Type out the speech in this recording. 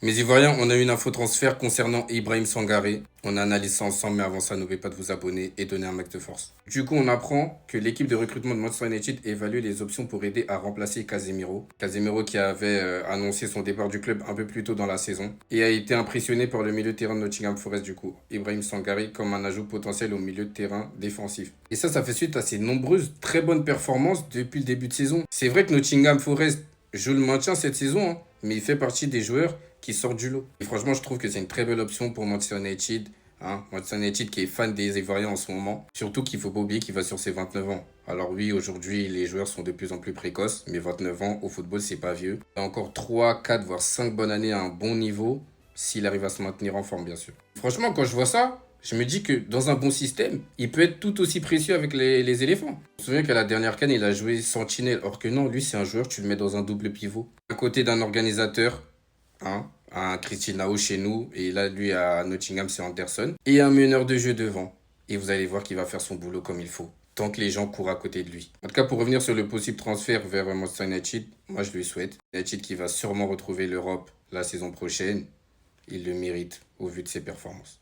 Mes Ivoiriens, on a eu une info transfert concernant Ibrahim Sangaré. On a analysé ça ensemble, mais avant ça, n'oubliez pas de vous abonner et donner un max de force. Du coup, on apprend que l'équipe de recrutement de Manchester United évalue les options pour aider à remplacer Casemiro. Casemiro qui avait annoncé son départ du club un peu plus tôt dans la saison et a été impressionné par le milieu de terrain de Nottingham Forest du coup. Ibrahim Sangaré comme un ajout potentiel au milieu de terrain défensif. Et ça fait suite à ses nombreuses très bonnes performances depuis le début de saison. C'est vrai que Nottingham Forest joue le maintien cette saison, hein, mais il fait partie des joueurs qui sortent du lot. Et franchement, je trouve que c'est une très belle option pour Manchester United. Hein. Manchester United qui est fan des Ivoiriens en ce moment. Surtout qu'il ne faut pas oublier qu'il va sur ses 29 ans. Alors oui, aujourd'hui, les joueurs sont de plus en plus précoces, mais 29 ans au football, c'est pas vieux. Il a encore 3, 4, voire 5 bonnes années à un bon niveau, s'il arrive à se maintenir en forme, bien sûr. Franchement, quand je vois ça, je me dis que dans un bon système, il peut être tout aussi précieux avec les éléphants. Je me souviens qu'à la dernière CAN, il a joué sentinelle. Or que non, lui, c'est un joueur, tu le mets dans un double pivot. À côté d'un organisateur, hein, un Christian Nao chez nous, et là, lui, à Nottingham, c'est Anderson. Et un meneur de jeu devant. Et vous allez voir qu'il va faire son boulot comme il faut. Tant que les gens courent à côté de lui. En tout cas, pour revenir sur le possible transfert vers Manchester United, moi, je lui souhaite. United qui va sûrement retrouver l'Europe la saison prochaine. Il le mérite au vu de ses performances.